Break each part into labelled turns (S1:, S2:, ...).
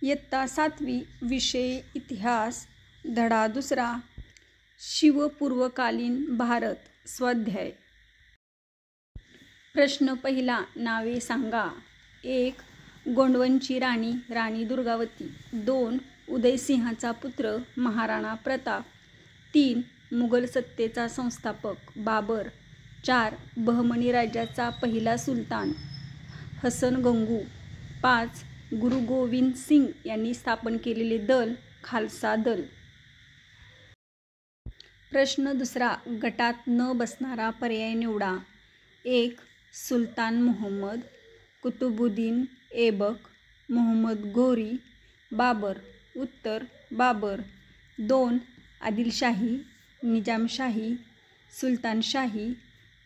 S1: इयत्ता 7वी विषय इतिहास धडा 2 शिवपूर्वकालीन भारत स्वाध्याय. प्रश्न पहिला. नावे सांगा. 1. गोंडवनची राणी राणी दुर्गावती. 2. उदयसिंहाचा पुत्र महाराणा प्रताप. 3. मुघल सत्तेचा संस्थापक बाबर. 4. बहमनी राज्याचा पहिला सुलतान हसन गंगू. 5. गुरु गोविंद सिंग यांनी स्थापन केलेले दल खालसा दल. प्रश्न दुसरा. गटात न बसणारा पर्याय निवडा. 1. सुलतान मुहम्मद, कुतुबुद्दीन ऐबक, मुहम्मद घोरी, बाबर. उत्तर बाबर. 2. आदिलशाही, निजामशाही, सुलतानशाही,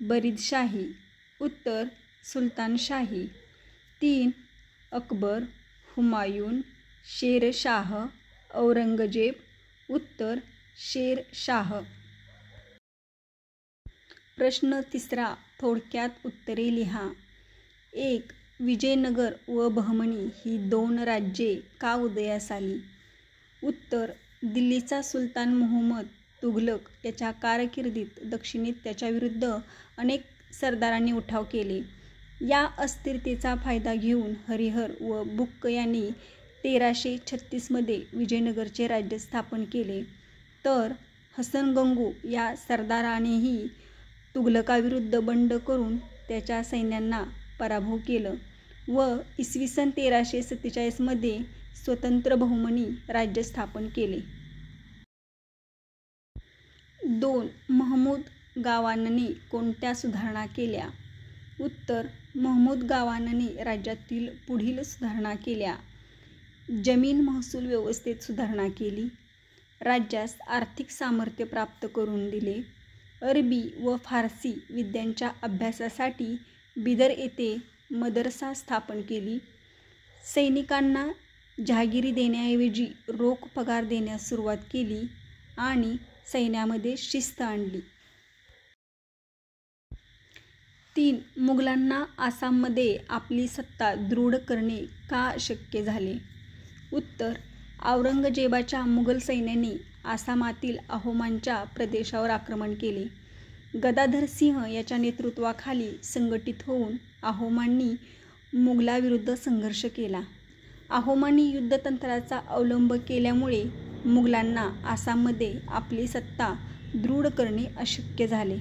S1: बरीदशाही. उत्तर सुलतानशाही. 3. अकबर, हुमायून, शेरशाह, औरंगजेब. उत्तर शेरशाह. प्रश्न तिसरा. थोडक्यात उत्तरे लिहा. 1. विजयनगर व बहमनी ही 2 राज्ये का उदयास आली? उत्तर. दिल्लीचा सुलतान मुहम्मद तुघलक याच्या कारकिर्दीत दक्षिणेत त्याच्याविरुद्ध अनेक सरदारांनी उठाव केले. या अस्थिरतेचा फायदा घेऊन हरिहर व बुक्क यांनी 1336 मध्ये विजयनगरचे राज्य स्थापन केले. तर हसन गंगू या सरदारानेही तुघलकाविरुद्ध बंड करून त्याच्या सैन्यांना पराभव केलं व इसवी सन 1347 मध्ये स्वतंत्र बहमनी राज्य स्थापन केले. 2. महमूद गावानने कोणत्या सुधारणा केल्या? उत्तर. महमूद गावानने राज्यातील पुढील सुधारणा केल्या. जमीन महसूल व्यवस्थेत सुधारणा केली. राज्यास आर्थिक सामर्थ्य प्राप्त करून दिले. अरबी व फारसी विद्यांच्या अभ्यासासाठी बिदर येथे मदरसा स्थापन केली. सैनिकांना जहागिरी देण्याऐवजी रोख पगार देण्यास सुरुवात केली आणि सैन्यामध्ये शिस्त आणली. 3. मुघलांना आसाममध्ये आपली सत्ता दृढ करणे का अशक्य झाले? उत्तर. औरंगजेबाच्या मुघल सैन्याने आसामातील अहोमांच्या प्रदेशावर आक्रमण केले. गदाधर सिंह याच्या नेतृत्वाखाली संघटित होऊन अहोमांनी मुघलाविरुद्ध संघर्ष केला. अहोमांनी युद्धतंत्राचा अवलंब केल्यामुळे मुघलांना आसाममध्ये आपली सत्ता दृढ करणे अशक्य झाले.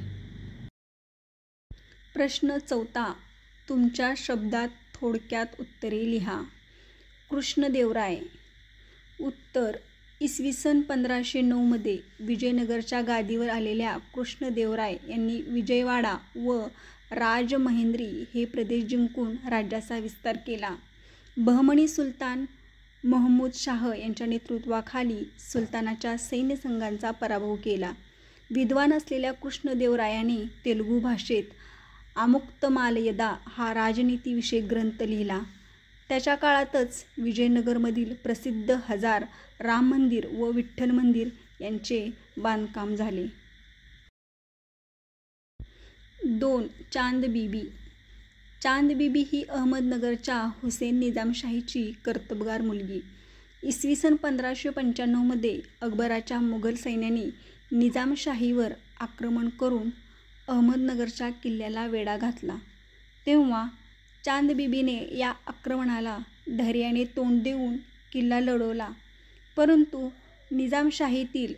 S1: प्रश्न चौथा. तुमच्या शब्दात थोडक्यात उत्तरे लिहा. कृष्णदेवराय. उत्तर. इसवी सन 1509 मध्ये विजयनगरच्या गादीवर आलेल्या कृष्णदेवराय यांनी विजयवाडा व राजमहेंद्री हे प्रदेश जिंकून राज्याचा विस्तार केला. बहमनी सुलतान महमूद शाह यांच्या नेतृत्वाखाली सुलतानाच्या सैन्यसंघाचा पराभव केला. विद्वान असलेल्या कृष्णदेवरायाने तेलुगू भाषेत आमुक्तमाल्यदा हा राजनीतीविषयक ग्रंथ लिहिला. त्याच्या काळातच विजयनगरमधील प्रसिद्ध हजार राम मंदिर व विठ्ठल मंदिर यांचे बांधकाम झाले. 2. चांदबिबी. चांदबिबी ही अहमदनगरच्या हुसेन निजामशाहीची कर्तबगार मुलगी. इसवी सन 1595 मध्ये अकबराच्या मुघल सैन्याने निजामशाहीवर आक्रमण करून अहमदनगरच्या किल्ल्याला वेढा घातला. तेव्हा चांदबिबीने या आक्रमणाला धैर्याने तोंड देऊन किल्ला लढवला. परंतु निजामशाहीतील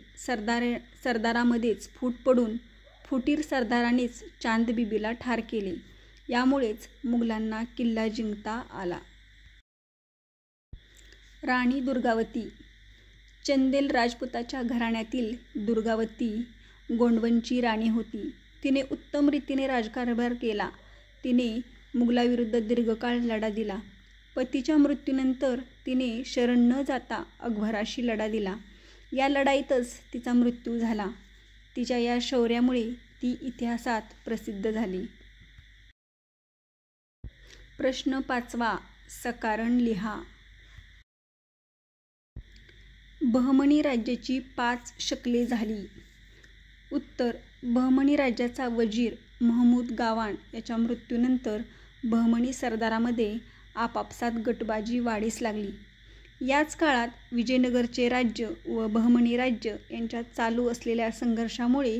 S1: सरदारामध्येच फूट पडून फुटीर सरदारानेच चांदबिबीला ठार केले. यामुळेच मुघलांना किल्ला जिंकता आला. राणी दुर्गावती. चंदेल राजपुताच्या घराण्यातील दुर्गावती गोंडवनची राणी होती. तिने उत्तम रीतीने राजकारभार केला. तिने मुघलाविरुद्ध दीर्घकाळ लढा दिला. पतीच्या मृत्यूनंतर तिने शरण न जाता अकबराशी लढा दिला. या लढाईतच तिचा मृत्यू झाला. तिच्या या शौर्यामुळे ती इतिहासात प्रसिद्ध झाली. प्रश्न 5. सकारण लिहा. बहमनी राज्याची 5 शकले झाली. उत्तर. बहमनी राज्याचा वजीर महमूद गावान याच्या मृत्यूनंतर बहमनी सरदारामध्ये आपापसात गटबाजी वाढीस लागली. याच काळात विजयनगरचे राज्य व बहमनी राज्य यांच्यात चालू असलेल्या संघर्षामुळे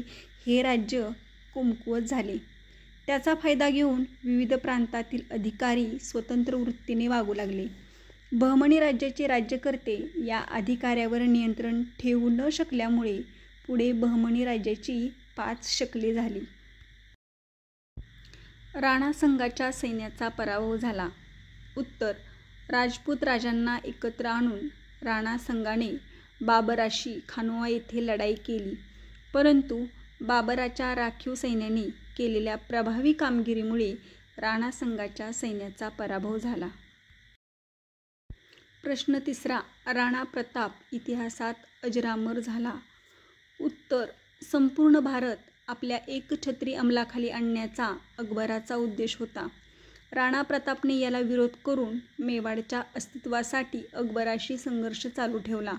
S1: हे राज्य कमकुवत झाले. त्याचा फायदा घेऊन विविध प्रांतातील अधिकारी स्वतंत्र वृत्तीने वागू लागले. बहमनी राज्याचे राज्यकर्ते या अधिकाऱ्यावर नियंत्रण ठेवू न शकल्यामुळे पुढे बहमनी राज्याची 5 शकले झाली. राणा संगाच्या सैन्याचा पराभव झाला. उत्तर राजपूत राजांना एकत्र आणून राणा संगाने बाबराशी खानवा येथे लढाई केली, परंतु बाबराच्या राखीव सैन्याने केलेल्या प्रभावी कामगिरीमुळे राणा संगाच्या सैन्याचा पराभव झाला. प्रश्न 3. राणा प्रताप इतिहासात अजरामर झाला. उत्तर संपूर्ण भारत आपल्या एकछत्री अंमलाखाली आणण्याचा अकबराचा उद्देश होता. राणा प्रतापने याला विरोध करून मेवाडच्या अस्तित्वासाठी अकबराशी संघर्ष चालू ठेवला.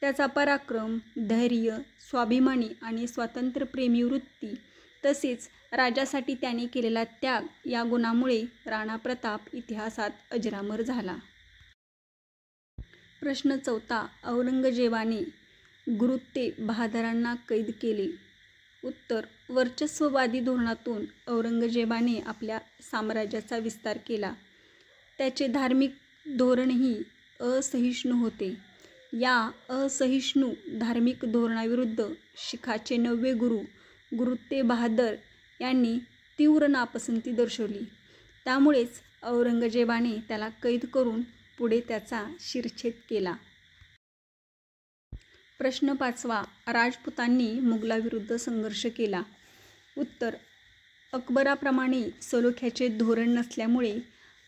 S1: त्याचा पराक्रम, धैर्य, स्वाभिमानी आणि स्वातंत्र्यप्रेमी वृत्ती तसेच राजासाठी त्याने केलेला त्याग या गुणांमुळे राणा प्रताप इतिहासात अजरामर झाला. प्रश्न 4. औरंगजेबाने गुरुत्ते बहादरांना कैद केले. उत्तर वर्चस्ववादी धोरणातून औरंगजेबाने आपल्या साम्राज्याचा विस्तार केला. त्याचे धार्मिक धोरणही असहिष्णू होते. या असहिष्णू धार्मिक धोरणाविरुद्ध शिखाचे 9वे गुरु गुरुत्ते बहादर यांनी तीव्र नापसंती दर्शवली. त्यामुळेच औरंगजेबाने त्याला कैद करून पुढे त्याचा शिरच्छेद केला. प्रश्न 5. राजपुतांनी मुघलाविरुद्ध संघर्ष केला. उत्तर अकबराप्रमाणे सलोख्याचे धोरण नसल्यामुळे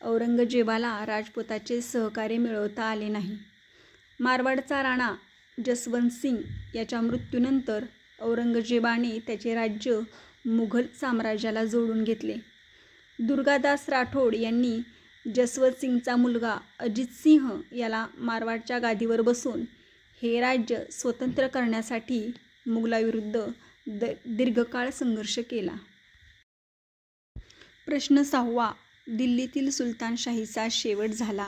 S1: औरंगजेबाला राजपुताचे सहकार्य मिळवता आले नाही. मारवाडचा राणा जसवंत सिंग याच्या मृत्यूनंतर औरंगजेबाने त्याचे राज्य मुघल साम्राज्याला जोडून घेतले. दुर्गादास राठोड यांनी जसवंत सिंगचा मुलगा अजित सिंह याला मारवाडच्या गादीवर बसवून हे राज्य स्वतंत्र करण्यासाठी मुघलाविरुद्ध दीर्घकाळ संघर्ष केला. प्रश्न 6. दिल्लीतील सुलतानशाहीचा शेवट झाला.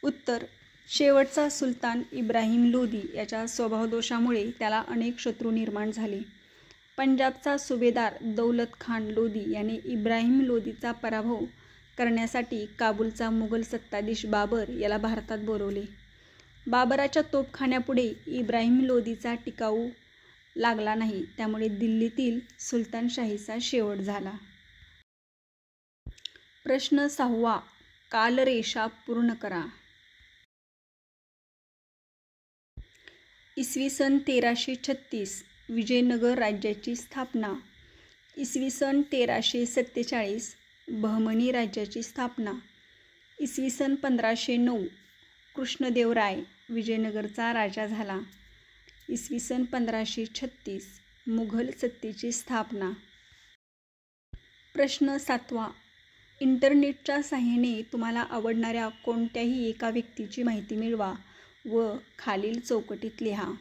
S1: उत्तर शेवटचा सुलतान इब्राहिम लोधी याच्या स्वभावदोषामुळे त्याला अनेक शत्रू निर्माण झाले. पंजाबचा सुभेदार दौलत खान लोधी याने इब्राहिम लोधीचा पराभव करण्यासाठी काबूलचा मुघल सत्ताधीश बाबर याला भारतात बोलवले. बाबराच्या तोफखान्यापुढे इब्राहिम लोधीचा टिकाऊ लागला नाही, त्यामुळे दिल्लीतील सुलतानशाहीचा शेवट झाला. प्रश्न 6. कालरेषा पूर्ण करा. इसवी सन 1336 विजयनगर राज्याची स्थापना. इसवी सन 1347 बहमनी राज्याची स्थापना. इसवी सन 1509 कृष्णदेवराय विजयनगरचा राजा झाला. इसवी सन 1536 मुघल सत्तेची स्थापना. प्रश्न 7. इंटरनेटच्या साहाय्याने तुम्हाला आवडणाऱ्या कोणत्याही एका व्यक्तीची माहिती मिळवा व खालील चौकटीत लिहा.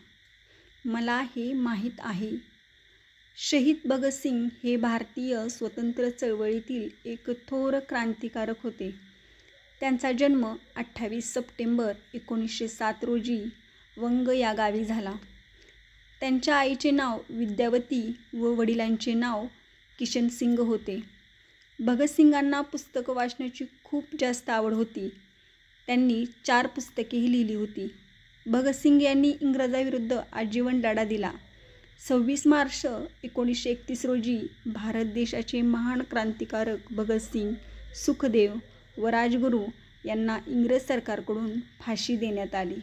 S1: मला हे माहीत आहे. शहीद भगतसिंग हे भारतीय स्वतंत्र चळवळीतील एक थोर क्रांतिकारक होते. त्यांचा जन्म 28 सप्टेंबर 1907 रोजी वंग या गावी झाला. त्यांच्या आईचे नाव विद्यावती व वडिलांचे नाव किशनसिंग होते. भगतसिंगांना पुस्तकं वाचण्याची खूप जास्त आवड होती. त्यांनी 4 पुस्तकेही लिहिली होती. भगतसिंग यांनी इंग्रजाविरुद्ध आजीवन लढा दिला. 26 मार्च 1931 रोजी भारत देशाचे महान क्रांतिकारक भगतसिंग, सुखदेव व राजगुरू यांना इंग्रज सरकारकडून फाशी देण्यात आली.